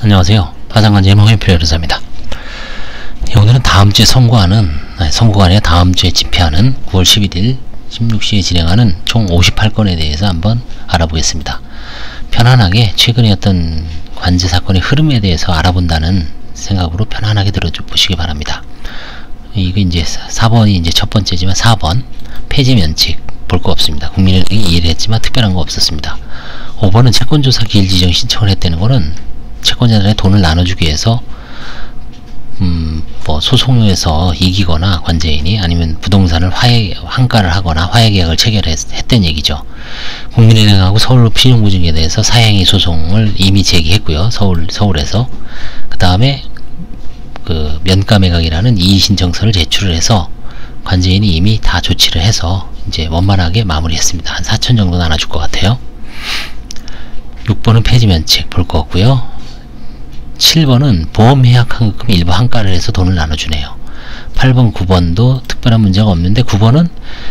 안녕하세요. 파산관제 홍현표 변호사입니다. 오늘은 다음주에 선고가 아니라 다음주에 집행하는 9월 11일 16시에 진행하는 총 58건에 대해서 한번 알아보겠습니다. 편안하게 최근에 어떤 관제 사건의 흐름에 대해서 알아본다는 생각으로 편안하게 들어보시기 바랍니다. 이거 이제 4번이 이제 첫 번째지만 4번 폐지 면책 볼 거 없습니다. 국민은행이 이해를 했지만 특별한 거 없었습니다. 5번은 채권조사 기일 지정 신청을 했다는 거는 채권자들의 돈을 나눠주기 위해서 뭐 소송에서 이기거나 관제인이 아니면 부동산을 환가를 하거나 화해계약을 체결했던 얘기죠. 국민은행하고 서울신용보증에 대해서 사행위 소송을 이미 제기했고요. 서울에서 그 다음에 그 면가매각이라는 이의신청서를 제출을 해서 관제인이 이미 다 조치를 해서 이제 원만하게 마무리했습니다. 한 4천 정도 나눠줄 것 같아요. 6번은 폐지면책 볼 거 없고요. 7번은 보험해약환급금 일부 환가를 해서 돈을 나눠주네요. 8번, 9번도 특별한 문제가 없는데 9번은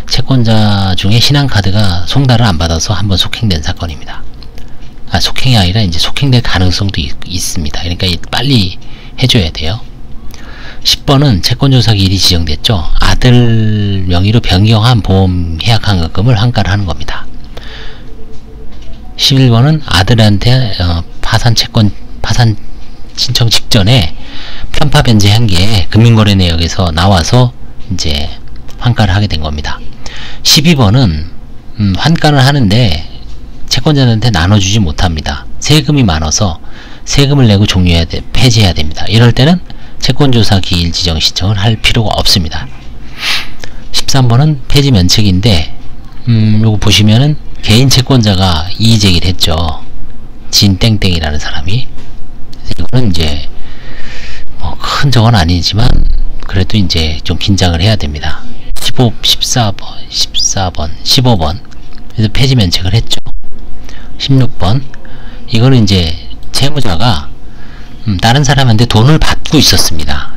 채권자 중에 신한카드가 송달을 안 받아서 한번 속행된 사건입니다. 속행이 아니라 이제 속행될 가능성도 있습니다. 그러니까 빨리 해줘야 돼요. 10번은 채권조사 기일이 지정됐죠. 아들 명의로 변경한 보험해약환급금을 환가를 하는 겁니다. 11번은 아들한테 파산 신청 직전에 편파 변제한 게 금융거래 내역에서 나와서 이제 환가를 하게 된 겁니다. 12번은 환가를 하는데 채권자들한테 나눠주지 못합니다. 세금이 많아서 세금을 내고 폐지해야 됩니다. 이럴 때는 채권조사 기일 지정 신청을 할 필요가 없습니다. 13번은 폐지 면책인데 요거 보시면은 개인 채권자가 이의 제기를 했죠. 진땡땡이라는 사람이. 이거는 이제 뭐 큰 적은 아니지만 그래도 이제 좀 긴장을 해야 됩니다. 14번, 15번 그래서 폐지 면책을 했죠. 16번 이거는 이제 채무자가 다른 사람한테 돈을 받고 있었습니다.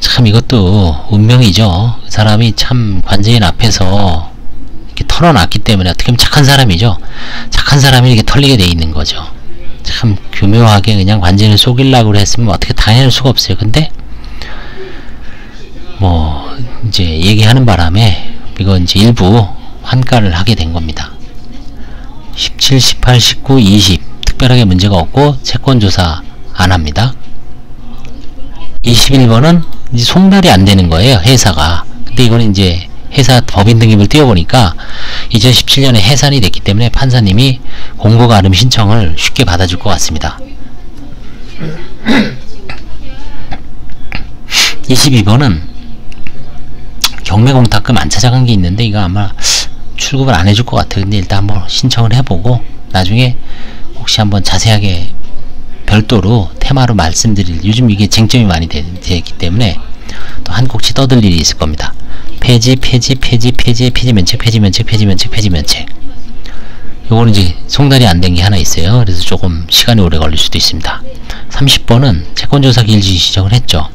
참 이것도 운명이죠. 그 사람이 참 관제인 앞에서 이렇게 털어놨기 때문에 어떻게 보면 착한 사람이죠. 착한 사람이 이렇게 털리게 돼 있는 거죠. 참 교묘하게 그냥 관제인을 속이려고 했으면 어떻게 당할 수가 없어요. 근데 뭐 이제 얘기하는 바람에 이거 이제 일부 환가를 하게 된 겁니다. 17, 18, 19, 20 특별하게 문제가 없고 채권조사 안 합니다. 21번은 이제 송달이 안 되는 거예요. 회사가. 근데 이거는 이제 회사 법인 등급을 띄워보니까 2017년에 해산이 됐기 때문에 판사님이 공고 가름 신청을 쉽게 받아줄 것 같습니다. 22번은 경매공탁금 안 찾아간 게 있는데 이거 아마 출급을 안 해줄 것 같아요. 근데 일단 한번 신청을 해보고 나중에 혹시 한번 자세하게 별도로 테마로 말씀드릴, 요즘 이게 쟁점이 많이 되기 때문에 또 한 곡씩 떠들 일이 있을 겁니다. 폐지 면책. 요거는 이제 송달이 안 된 게 하나 있어요. 그래서 조금 시간이 오래 걸릴 수도 있습니다. 30번은 채권조사 기일 지정을 했죠.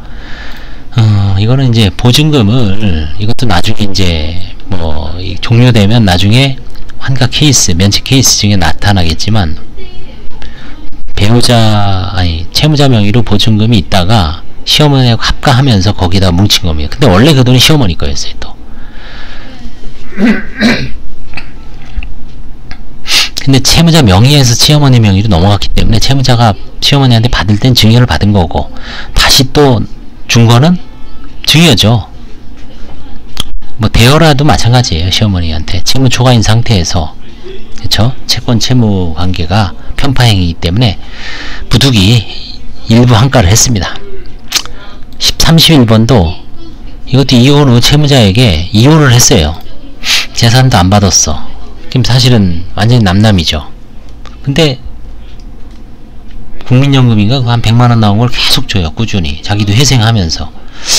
이거는 이제 보증금을, 이것도 나중에 이제 뭐 종료되면 나중에 환가 케이스, 면책 케이스 중에 나타나겠지만 채무자 명의로 보증금이 있다가 시어머니하고 합가하면서 거기다 뭉친 겁니다. 근데 원래 그 돈이 시어머니 거였어요. 또 근데 채무자 명의에서 시어머니 명의로 넘어갔기 때문에 채무자가 시어머니한테 받을 땐 증여를 받은 거고 다시 또 준 거는 증여죠. 뭐 대여라도 마찬가지예요. 시어머니한테 채무 초과인 상태에서, 그쵸? 채권 채무 관계가 편파행위이기 때문에 부득이 일부 환가를 했습니다. 31번도 이것도 이혼 후 채무자에게 이혼을 했어요. 재산도 안 받았어. 그럼 사실은 완전히 남남이죠. 근데 국민연금인가 한 100만원 나온 걸 계속 줘요. 꾸준히. 자기도 회생하면서.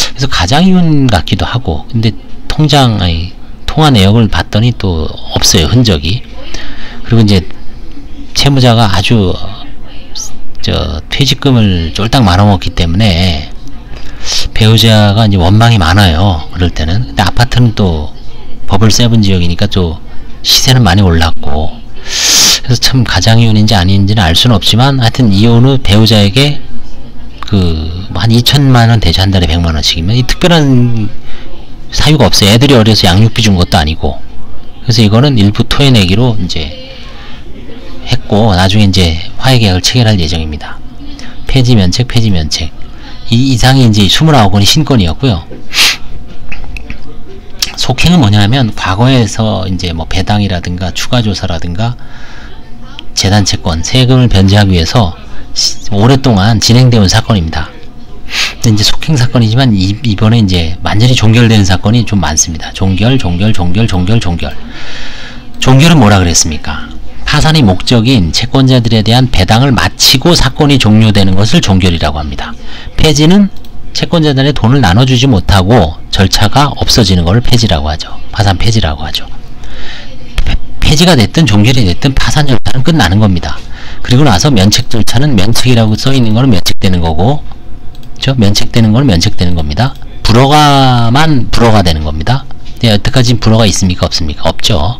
그래서 가장이혼 같기도 하고. 근데 통화 내역을 봤더니 또 없어요. 흔적이. 그리고 이제 채무자가 아주 퇴직금을 쫄딱 말아먹기 때문에 배우자가 이제 원망이 많아요. 그럴 때는. 근데 아파트는 또 버블 세븐 지역이니까 또 시세는 많이 올랐고 그래서 참 가장 이혼인지 아닌지는 알 수는 없지만 하여튼 이혼 후 배우자에게 한 2천만원 대죠. 한 달에 100만원씩이면 이 특별한 사유가 없어요. 애들이 어려서 양육비 준 것도 아니고. 그래서 이거는 일부 토해내기로 이제 했고, 나중에 이제 화해계약을 체결할 예정입니다. 폐지면책, 폐지면책. 이 이상이 이제 29건이 신건이었고요. 속행은 뭐냐면, 과거에서 이제 뭐 배당이라든가 추가조사라든가 재단채권, 세금을 변제하기 위해서 오랫동안 진행되어 온 사건입니다. 근데 이제 속행 사건이지만 이번에 이제 완전히 종결되는 사건이 좀 많습니다. 종결. 종결은 뭐라 그랬습니까? 파산의 목적인 채권자들에 대한 배당을 마치고 사건이 종료되는 것을 종결이라고 합니다. 폐지는 채권자들의 돈을 나눠주지 못하고 절차가 없어지는 것을 폐지라고 하죠. 파산 폐지라고 하죠. 폐지가 됐든 종결이 됐든 파산 절차는 끝나는 겁니다. 그리고 나서 면책 절차는 면책이라고 써있는 거는 면책되는 거고, 그렇죠? 면책되는 거는 면책되는 겁니다. 불허가만 불허가 되는 겁니다. 근데 여태까지 불허가 있습니까? 없습니까? 없죠.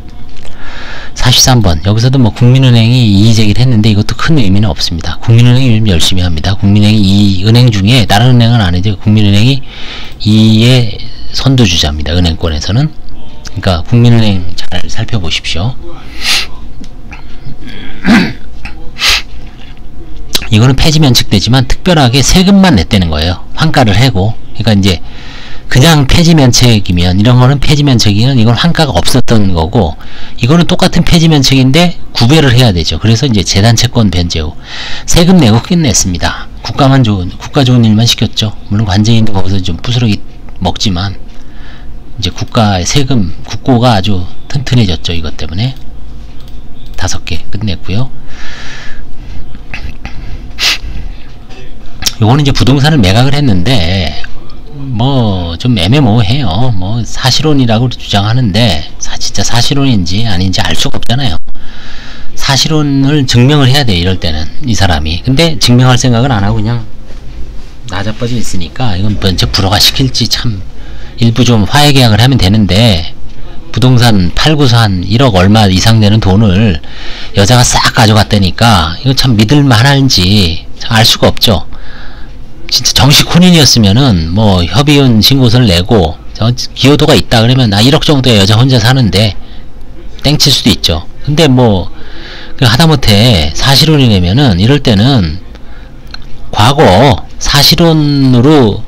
43번. 여기서도 뭐 국민은행이 이의제기를 했는데 이것도 큰 의미는 없습니다. 국민은행이 요즘 열심히 합니다. 국민은행이 이 은행 중에 다른 은행은 아니죠. 국민은행이 이의 선두주자입니다. 은행권에서는. 그러니까 국민은행 잘 살펴보십시오. 이거는 폐지 면책되지만 특별하게 세금만 냈다는 거예요. 환가를 해고. 그러니까 이제 그냥 폐지 면책이면, 이런 거는 폐지 면책이면 이건 환가가 없었던 거고, 이거는 똑같은 폐지 면책인데 구별을 해야 되죠. 그래서 이제 재단 채권 변제 후 세금 내고 끝냈습니다. 국가 좋은 일만 시켰죠. 물론 관제인도 거기서 좀 부스러기 먹지만 이제 국가의 세금, 국고가 아주 튼튼해졌죠. 이것 때문에 5개 끝냈고요. 요거는 이제 부동산을 매각을 했는데 뭐 좀 애매모호해요. 뭐 사실혼이라고 주장하는데 진짜 사실혼인지 아닌지 알 수가 없잖아요. 사실혼을 증명을 해야 돼, 이럴 때는 이 사람이. 근데 증명할 생각을 안 하고 그냥 나자빠져 있으니까 이건 면책 불허가 시킬지 참. 일부 좀 화해계약을 하면 되는데 부동산 팔고서 한 1억 얼마 이상 되는 돈을 여자가 싹 가져갔다니까 이거 참 믿을만한지 알 수가 없죠. 진짜 정식 혼인이었으면은 뭐 협의혼 신고서를 내고 기여도가 있다 그러면 1억 정도의 여자 혼자 사는데 땡칠 수도 있죠. 근데 뭐 하다못해 사실혼이라면은 이럴 때는 과거 사실혼으로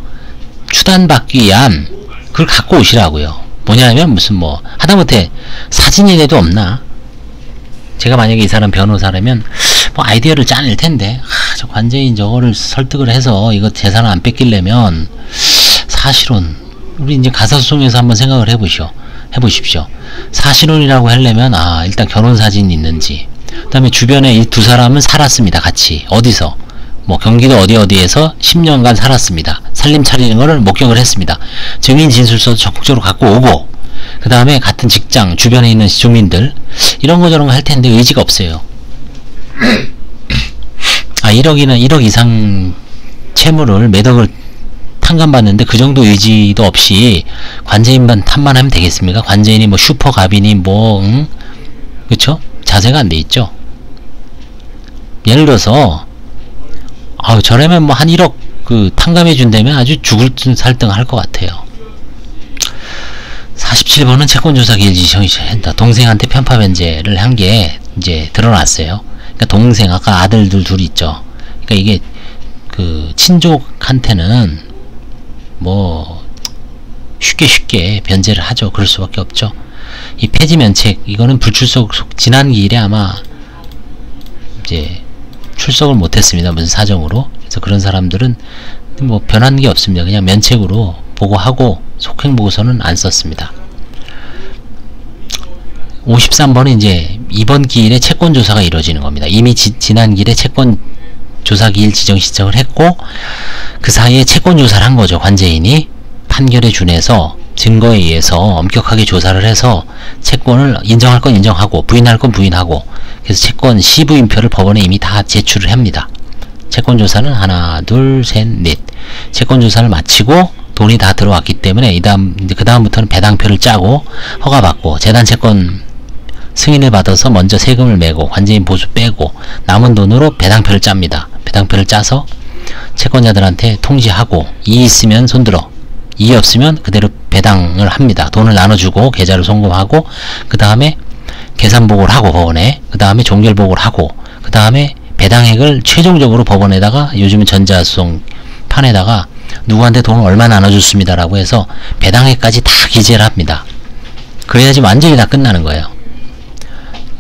추단받기 위한 그걸 갖고 오시라고요. 뭐냐면 무슨 뭐 하다못해 사진이라도 없나? 제가 만약에 이 사람 변호사라면 뭐 아이디어를 짜낼 텐데, 저 관제인 저거를 설득을 해서 이거 재산을 안 뺏기려면 사실혼, 우리 이제 가사소송에서 한번 생각을 해보십시오. 사실혼이라고 하려면 일단 결혼사진이 있는지, 그 다음에 주변에 이 두 사람은 살았습니다. 같이 어디서 뭐 경기도 어디에서 10년간 살았습니다. 살림 차리는 거를 목격을 했습니다. 증인 진술서도 적극적으로 갖고 오고, 그 다음에 같은 직장 주변에 있는 주민들 이런 거 저런 거 할 텐데 의지가 없어요. 1억 이상 채무를 매덕을 탕감받는데 그 정도 의지도 없이 관제인만 탐만하면 되겠습니까? 관제인이 뭐 슈퍼갑이니 뭐 그쵸? 자세가 안 돼 있죠. 예를 들어서 저라면 뭐 한 1억 탕감해 준다면 아주 죽을 듯 살등 할 것 같아요. 47번은 채권조사 기일 지정이 한다. 동생한테 편파 변제를 한 게 이제 드러났어요. 그러니까 동생, 아까 아들들 둘이 있죠. 그러니까 이게 친족한테는 뭐 쉽게 변제를 하죠. 그럴 수밖에 없죠. 이 폐지 면책, 이거는 불출석, 지난 기일에 아마 이제 출석을 못했습니다. 무슨 사정으로. 그래서 그런 사람들은 뭐 변한 게 없습니다. 그냥 면책으로 보고하고 속행 보고서는 안 썼습니다. 53번은 이제 이번 기일에 채권 조사가 이루어지는 겁니다. 이미 지난 기일에 채권 조사 기일 지정 신청을 했고 그 사이에 채권 조사를 한 거죠. 관제인이 판결에 준해서 증거에 의해서 엄격하게 조사를 해서 채권을 인정할 건 인정하고 부인할 건 부인하고, 그래서 채권 시부인표를 법원에 이미 다 제출을 합니다. 채권 조사는 하나, 둘, 셋, 넷. 채권 조사를 마치고 돈이 다 들어왔기 때문에 그 다음부터는 배당표를 짜고 허가받고 재단 채권 승인을 받아서 먼저 세금을 매고 관제인 보수 빼고 남은 돈으로 배당표를 짭니다. 배당표를 짜서 채권자들한테 통지하고 이의 있으면 손들어, 이의 없으면 그대로 배당을 합니다. 돈을 나눠주고 계좌를 송금하고 그 다음에 계산보고를 하고 법원에, 그 다음에 종결보고를 하고 그 다음에 배당액을 최종적으로 법원에다가, 요즘은 전자소송 판에다가 누구한테 돈을 얼마 나눠줬습니다 라고 해서 배당액까지 다 기재를 합니다. 그래야지 완전히 다 끝나는 거예요.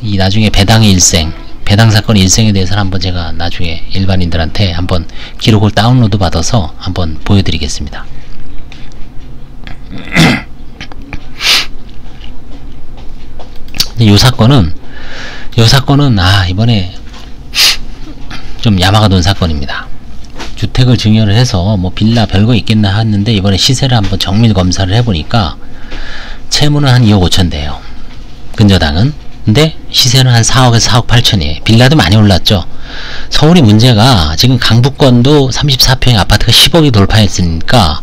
이 나중에 배당의 일생, 배당사건의 일생에 대해서는 한번 제가 나중에 일반인들한테 한번 기록을 다운로드 받아서 한번 보여드리겠습니다. 근데 요 사건은 이번에 좀 야마가 돈 사건입니다. 주택을 증여를 해서 뭐 빌라 별거 있겠나 했는데 이번에 시세를 한번 정밀 검사를 해보니까 채무는 한 2억 5천 돼요. 근저당은. 근데 시세는 한 4억에서 4억 8천이에요. 빌라도 많이 올랐죠. 서울이 문제가 지금 강북권도 34평의 아파트가 10억이 돌파했으니까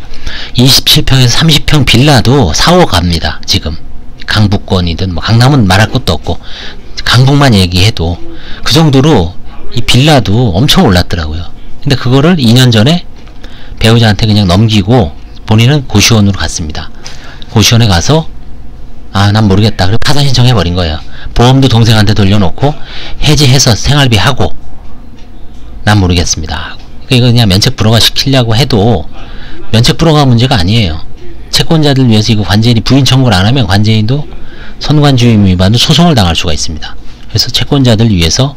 27평에서 30평 빌라도 4억 갑니다. 지금 강북권이든 뭐 강남은 말할 것도 없고 강북만 얘기해도 그 정도로 이 빌라도 엄청 올랐더라고요. 근데 그거를 2년 전에 배우자한테 그냥 넘기고 본인은 고시원으로 갔습니다. 고시원에 가서 난 모르겠다. 그리고 파산 신청해버린 거예요. 보험도 동생한테 돌려놓고 해지해서 생활비 하고 난 모르겠습니다. 그러니까 이거 그냥 면책 불허가 시키려고 해도 면책 불허가 문제가 아니에요. 채권자들 위해서 이거 관제인이 부인 청구를 안 하면 관제인도 선관주의 위반으로 소송을 당할 수가 있습니다. 그래서 채권자들 위해서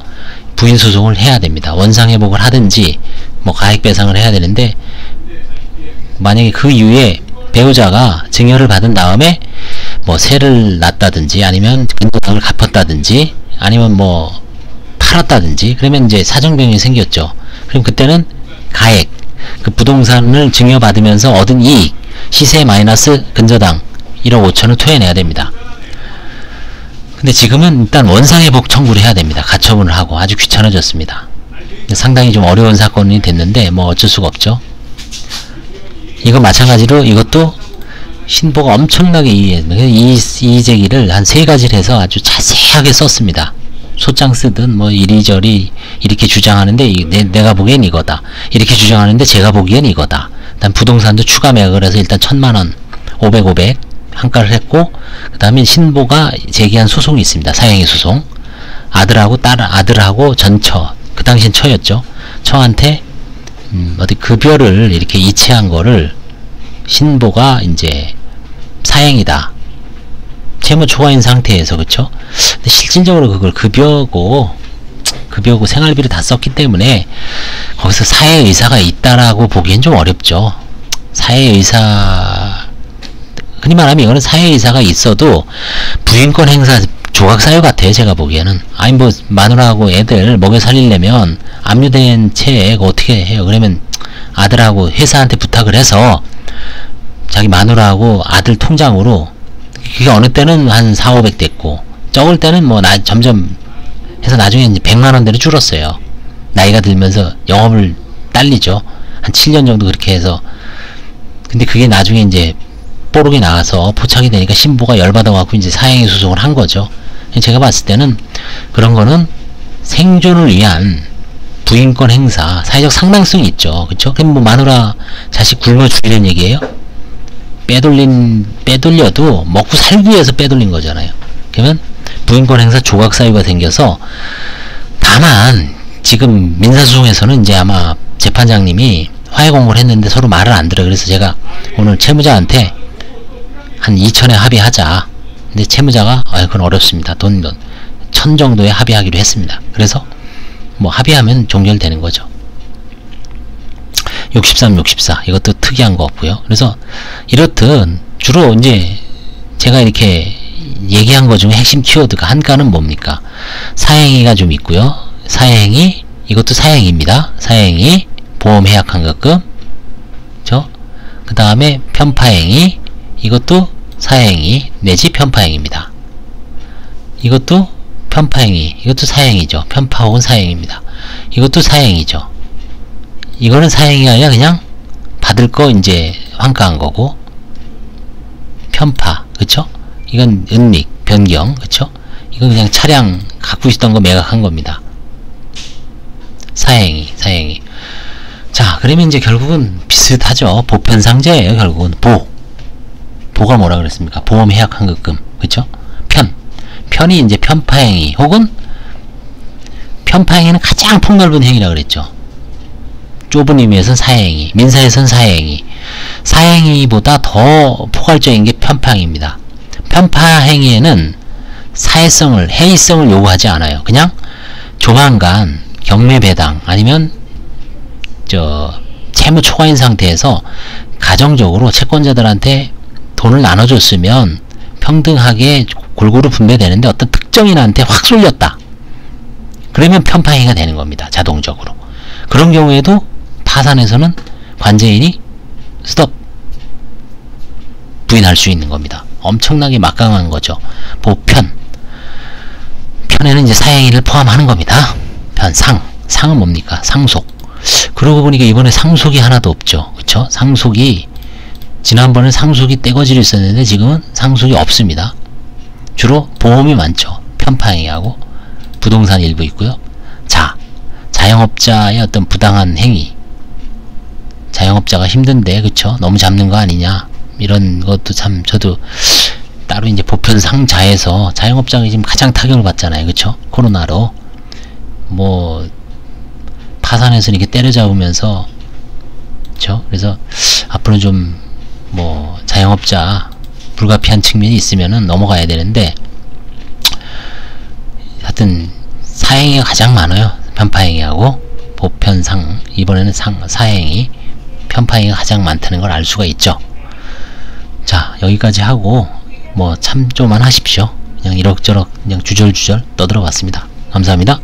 부인 소송을 해야 됩니다. 원상회복을 하든지 뭐 가액배상을 해야 되는데, 만약에 그 이후에 배우자가 증여를 받은 다음에 뭐 세를 놨다든지 아니면 근저당을 갚았다든지 아니면 뭐 팔았다든지 그러면 이제 사정변경이 생겼죠. 그럼 그때는 가액, 그 부동산을 증여받으면서 얻은 이익, 시세 마이너스 근저당 1억 5천을 토해내야 됩니다. 근데 지금은 일단 원상회복 청구를 해야 됩니다. 가처분을 하고. 아주 귀찮아졌습니다. 상당히 좀 어려운 사건이 됐는데 뭐 어쩔 수가 없죠. 이거 마찬가지로 이것도 신보가 엄청나게 이의제기를 한 3가지를 해서 아주 자세하게 썼습니다. 소장 쓰든 뭐 이리저리 이렇게 주장하는데 내가 보기엔 이거다, 이렇게 주장하는데 제가 보기엔 이거다. 일단 부동산도 추가 매각을 해서 일단 1000만원 500 한가를 했고, 그 다음에 신보가 제기한 소송이 있습니다. 사행위 소송. 아들하고 전처, 그 당시엔 처였죠. 처한테 어디 급여를 이렇게 이체한 거를 신보가 이제 사행이다, 채무 초과인 상태에서, 그쵸? 근데 실질적으로 그걸 급여고 생활비를 다 썼기 때문에 거기서 사회 의사가 있다라고 보기엔 좀 어렵죠. 사회 의사, 흔히 말하면 이거는 사회 의사가 있어도 부인권 행사 조각사유 같아요. 제가 보기에는. 아니 뭐 마누라하고 애들 먹여 살리려면 압류된 채 어떻게 해요? 그러면 아들하고 회사한테 부탁을 해서 자기 마누라하고 아들 통장으로, 그게 어느 때는 한 4, 500 됐고 적을 때는 뭐 점점 해서 나중에 이제 100만원대로 줄었어요. 나이가 들면서 영업을 딸리죠. 한 7년 정도 그렇게 해서. 근데 그게 나중에 이제 뽀록이 나와서 포착이 되니까 신보가 열받아갖고 이제 사행위 소송을 한 거죠. 제가 봤을 때는 그런 거는 생존을 위한 부인권 행사, 사회적 상당성이 있죠. 그쵸? 그럼 뭐 마누라 자식 굶어 죽이는 얘기예요? 빼돌려도 먹고 살기 위해서 빼돌린 거잖아요. 그러면 부인권 행사 조각 사유가 생겨서, 다만 지금 민사소송에서는 이제 아마 재판장님이 화해 공고를 했는데 서로 말을 안 들어요. 그래서 제가 오늘 채무자한테 한 2천에 합의하자. 근데 채무자가 그건 어렵습니다. 돈 1000 정도에 합의하기로 했습니다. 그래서 뭐 합의하면 종결되는 거죠. 63, 64 이것도 특이한 거 없고요. 그래서 이렇듯 주로 이제 제가 이렇게 얘기한 것 중에 핵심 키워드가 한 가는 뭡니까? 사행위가 좀 있고요. 사행위, 이것도 사행위입니다. 사행위, 보험해약환급금, 그쵸? 그 다음에 편파행위, 이것도 사행위 내지 편파행위입니다. 이것도 편파행위, 이것도 사행위죠. 편파 혹은 사행입니다. 이것도 사행이죠. 이거는 사행이 아니라 그냥 받을 거 이제 환가한 거고, 편파, 그쵸? 이건 은닉, 변경, 그쵸? 이거 그냥 차량 갖고 있었던 거 매각한 겁니다. 사행이. 자, 그러면 이제 결국은 비슷하죠. 보편상제예요. 결국은 보가 뭐라 그랬습니까? 보험 해약 환급금. 그쵸? 편이 이제 편파행위 혹은 편파행위는 가장 폭넓은 행위라 그랬죠. 좁은 의미에서는 사행위, 민사에서는 사행위보다 더 포괄적인 게 편파행위입니다. 편파행위에는 사회성을, 해이성을 요구하지 않아요. 그냥 조만간 경매배당 아니면 채무 초과인 상태에서 가정적으로 채권자들한테 돈을 나눠줬으면 평등하게 골고루 분배되는데 어떤 특정인한테 확 쏠렸다. 그러면 편파행위가 되는 겁니다. 자동적으로. 그런 경우에도 파산에서는 관제인이 스톱 부인할 수 있는 겁니다. 엄청나게 막강한 거죠. 편에는 이제 사행위를 포함하는 겁니다. 상은 뭡니까? 상속. 그러고 보니까 이번에 상속이 하나도 없죠. 그쵸? 상속이 지난번에 상속이 떼거지로 있었는데 지금은 상속이 없습니다. 주로 보험이 많죠. 편파행위하고 부동산 일부 있고요. 자영업자의 어떤 부당한 행위. 자영업자가 힘든데 그쵸? 너무 잡는 거 아니냐. 이런 것도 참 저도 따로 이제 보편상자에서 자영업자가 지금 가장 타격을 받잖아요. 그쵸? 코로나로 뭐 파산해서 이렇게 때려잡으면서 그쵸? 그래서 앞으로 좀 뭐 자영업자 불가피한 측면이 있으면은 넘어가야 되는데 하여튼 사행위가 가장 많아요. 편파행위하고 보편상 이번에는 사행위 편파행위가 가장 많다는 걸 알 수가 있죠. 자, 여기까지 하고 뭐 참조만 하십시오. 그냥 이럭저럭 그냥 주절주절 떠들어 봤습니다. 감사합니다.